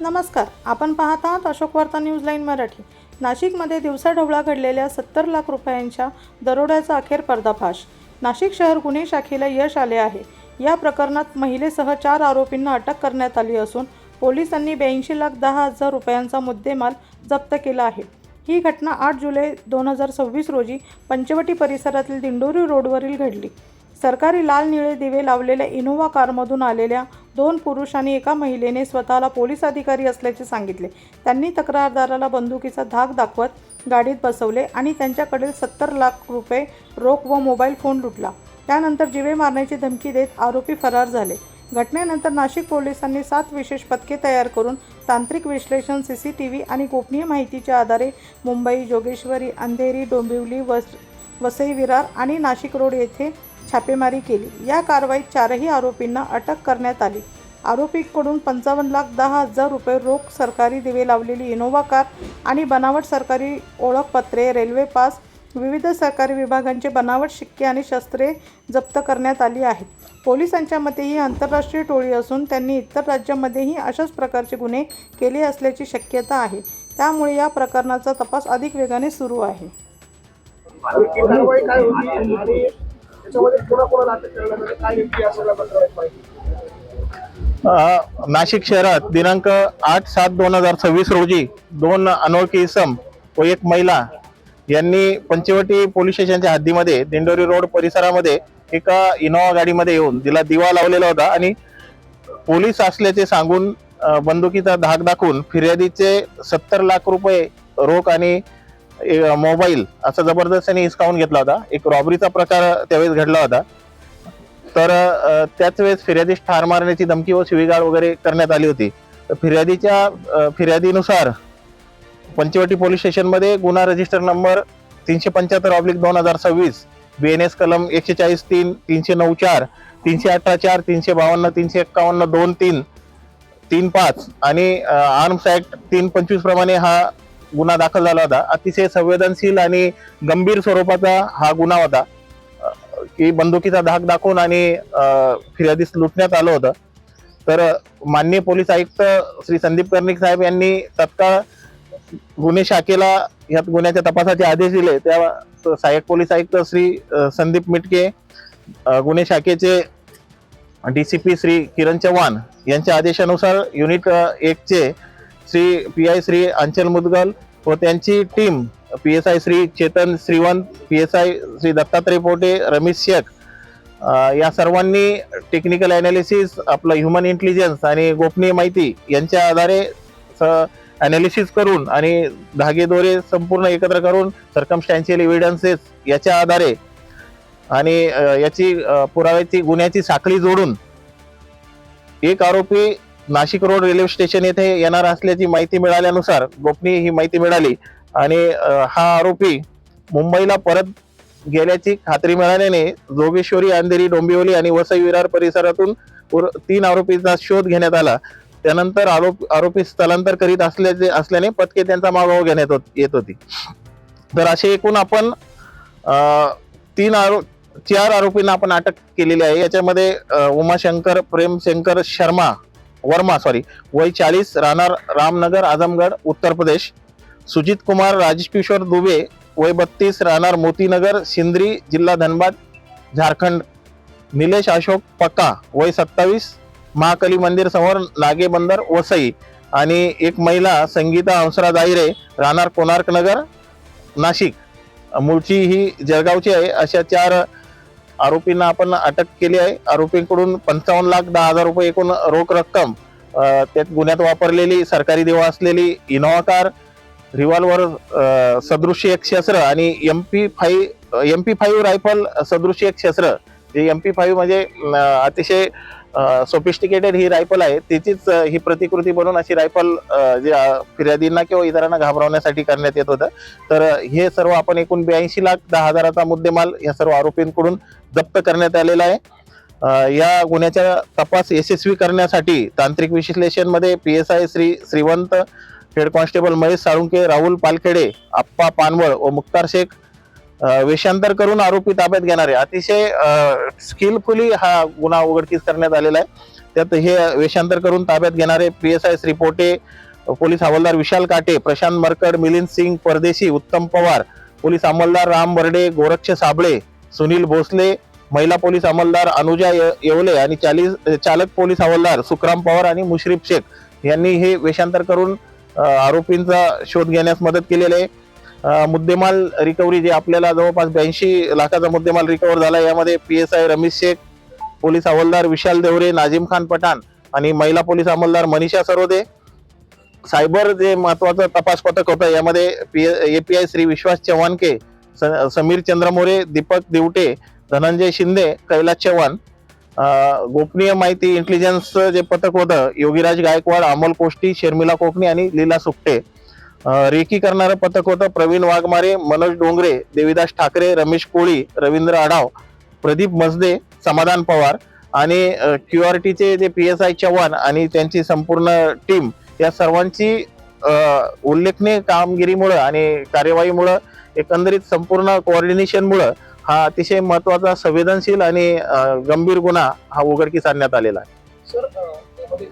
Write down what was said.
नमस्कार, आपण पाहत आहात अशोक वार्ता न्यूज लाईन मराठी। नाशिकमध्ये दिवसाढवळ्या घडलेल्या 70 लाख रुपयांच्या दरोड्याचा अखेर पर्दाफाश। नाशिक शहर गुन्हे शाखेला यश आले आहे। या प्रकरणात महिलेसह 4 आरोपींना अटक करण्यात आली असून पोलिसांनी 82,10,000 रुपयांचा मुद्देमाल जप्त केला आहे। ही घटना 8 जुलै 2026 रोजी पंचवटी परिसरातील दिंडोरी रोडवरील घडली। सरकारी लाल निळे दिवे लावलेल्या इनोव्हा कारमधून आलेल्या 2 पुरुष आणि एका महिलेने स्वतःला पोलीस अधिकारी असल्याचे सांगितले। त्यांनी तक्रारदाराला बंदुकीचा धाक दाखवत गाडीत बसवले आणि त्यांच्याकडील 70 लाख रुपये रोख व मोबाईल फोन लुटला। त्यानंतर जीवे मारण्याची धमकी देत आरोपी फरार झाले। घटनेनंतर नाशिक पोलिसांनी 7 विशेष पथके तयार करून तांत्रिक विश्लेषण, CCTV आणि गोपनीय माहितीच्या आधारे मुंबई, जोगेश्वरी, अंधेरी, डोंबिवली, वसई विरार आणि नाशिक रोड येथे छापेमारी केली। या कारवाईत 4ही आरोपींना अटक करण्यात आली। आरोपींकडून 55,10,000 रुपये रोख, सरकारी दिवे लावलेली इनोव्हा कार आणि बनावट सरकारी ओळखपत्रे, रेल्वे पास, विविध सरकारी विभागांचे बनावट शिक्के आणि शस्त्रे जप्त करण्यात आली आहेत। पोलिसांच्या मते ही आंतरराष्ट्रीय टोळी असून त्यांनी इतर राज्यांमध्येही अशाच प्रकारचे गुन्हे केले असल्याची शक्यता आहे। त्यामुळे या प्रकरणाचा तपास अधिक वेगाने सुरू आहे। नाशिक शहरात दिनांक 8/7/2026 रोजी 2 अनोळखी इसम व एक महिला यांनी पंचवटी पोलीस स्टेशनच्या हद्दीमध्ये दिंडोरी रोड परिसरामध्ये एका इनोव्हा गाडीमध्ये येऊन तिला दिवा लावलेला होता आणि पोलीस असल्याचे सांगून बंदुकीचा धाक दाखवून फिर्यादीचे 70 लाख रुपये रोख आणि मोबाईल असा जबरदस्तीने हिसकावून घेतला होता। एक रॉबरीचा प्रकार त्यावेळेस घडला होता। तर त्याच वेळेस फिर्यादीस ठार मारण्याची धमकी व शिवीगाळ वगैरे करण्यात आली होती। तर फिर्यादीनुसार पंचवटी पोलीस स्टेशनमध्ये गुन्हा रजिस्टर नंबर 375/2026, BNS कलम 140(3), 309(4), 318(4), 352, 351, 2(3), 3(5) आणि आर्म्स ऍक्ट 325 प्रमाणे हा गुन्हा दाखल झाला होता। अतिशय संवेदनशील आणि गंभीर स्वरूपाचा हा गुन्हा होता की बंदुकीचा धाक दाखवून आणि फिर्यादीस लुटण्यात आलं होतं। तर माननीय पोलीस आयुक्त श्री संदीप कर्णिक साहेब यांनी तत्काळ गुन्हे शाखेला या गुन्ह्याच्या तपासाचे आदेश दिले। त्या सहाय्यक पोलीस आयुक्त श्री संदीप मिटके, गुन्हे शाखेचे DCP श्री किरण चव्हाण यांच्या आदेशानुसार युनिट 1 चे श्री PI श्री अंचल मुदगल व त्यांची team PSI Shri Chetan Shrivant, PSI Shri Dattatray Pote, Ramesh Shaikh या सर्वांनी टेक्निकल ॲनालिसिस, आपलं ह्युमन इंटेलिजन्स आणि गोपनीय माहिती यांच्या आधारे ॲनालिसिस करून आणि धागेदोरे संपूर्ण एकत्र करून सर्कमस्टॅन्शियल एव्हिडन्सेस याच्या आधारे आणि याची पुराव्याची गुन्ह्याची साखळी जोडून एक आरोपी नाशिक रोड रेल्वे स्टेशन येथे येणार असल्याची माहिती मिळाल्यानुसार गोपनीय ही माहिती मिळाली आणि हा आरोपी मुंबईला परत गेल्याची खात्री मिळाल्याने जोगेश्वरी, अंधेरी, डोंबिवली आणि वसई विरार परिसरातून 3 आरोपींचा शोध घेण्यात आला। त्यानंतर आरोपी स्थलांतर करीत असल्याने पथके त्यांचा मागोवा घेण्यात येत होती। तर असे एकूण आपण 4 आरोपींना आपण अटक केलेली आहे। याच्यामध्ये उमाशंकर प्रेमशंकर वर्मा वय 40, राहणार रामनगर, आजमगढ़, उत्तर प्रदेश। सुजित कुमार राजेश किशोर दुबे वय 32, राहणार मोतीनगर, सिंदरी, जिल्हा धनबाद, झारखंड। निलेश अशोक पक्का वय 27, महाकाली मंदिर समोर, नागे बंदर, वसई। आणि एक महिला संगीता हंसराज आहिरे, राहणार कोणार्क नगर, नाशिक, मूळची ही जळगावची आहे। अशा 4 आरोपींना आपण अटक केली आहे। आरोपींकडून 55,10,000 रुपये एकूण रोख रक्कम, त्यात गुन्ह्यात वापरलेली सरकारी दिवा असलेली इनोव्हा कार, रिव्हॉल्वर सदृश्य एक शस्त्र आणि MP5 रायफल सदृश्य एक शस्त्र। जे MP5 म्हणजे अतिशय सोफिस्टिकेटेड ही रायफल आहे, त्याचीच ही प्रतिकृती बनवून अशी रायफल जे फिर्यादींना किंवा इतरांना घाबरवण्यासाठी करण्यात येत होतं। तर हे सर्व आपण एकूण 82,10,000चा मुद्देमाल या सर्व आरोपींकडून जप्त करण्यात आलेला आहे। या गुन्ह्याचा तपास यशस्वी करण्यासाठी तांत्रिक विश्लेषणमध्ये PSI Shri Shrivant, head constable Mahesh Salunke, Rahul Palkhede, Appa Panval व मुक्तार शेख वेषांतर करून आरोपी ताब्यात घेणारे अतिशय स्किलफुली हा गुन्हा उघडकीस करण्यात आलेला आहे। त्यात हे वेषांतर करून ताब्यात घेणारे PSI श्री पोटे, पोलीस हवालदार विशाल काटे, प्रशांत मरकड, मिलिंद सिंग परदेशी, उत्तम पवार, पोलीस अंमलदार राम बर्डे, गोरक्ष साबळे, सुनील भोसले, महिला पोलीस अंमलदार अनुजा येवले आणि चालक पोलीस हवालदार सुखराम पवार आणि मुश्रीफ शेख यांनी हे वेषांतर करून आरोपींचा शोध घेण्यास मदत केलेली आहे. मुद्देमाल रिकव्हरी जे आपल्याला जवळपास 82 लाखाचा मुद्देमाल रिकव्हर झाला. यामध्ये PSI रमेश शेख, पोलीस हवालदार विशाल देवरे, नाजिम खान पठाण आणि महिला पोलीस अंमलदार मनीषा सरोदे. सायबर जे महत्वाचं तपास पथक होतं यामध्ये API श्री विश्वास चव्हाणके, समीर चंद्रमोरे, दीपक दिवटे, धनंजय शिंदे, कैलास चव्हाण. गोपनीय माहिती इंटेलिजन्स जे पथक होतं योगीराज गायकवाड, अमोल कोष्टी, शर्मिला कोकणी आणि लीला सुकटे. रेकी करणारं पथक होतं प्रवीण वाघमारे, मनोज डोंगरे, देविदास ठाकरे, रमेश कोळी, रवींद्र आढाव, प्रदीप मजदे, समाधान पवार आणि QRTचे जे PSI चव्हाण आणि त्यांची संपूर्ण टीम या सर्वांची उल्लेखनीय कामगिरीमुळे आणि कार्यवाहीमुळे एकंदरीत संपूर्ण कोऑर्डिनेशनमुळे हा अतिशय महत्वाचा, संवेदनशील आणि गंभीर गुन्हा हा उघडकीस आणण्यात आलेला आहे.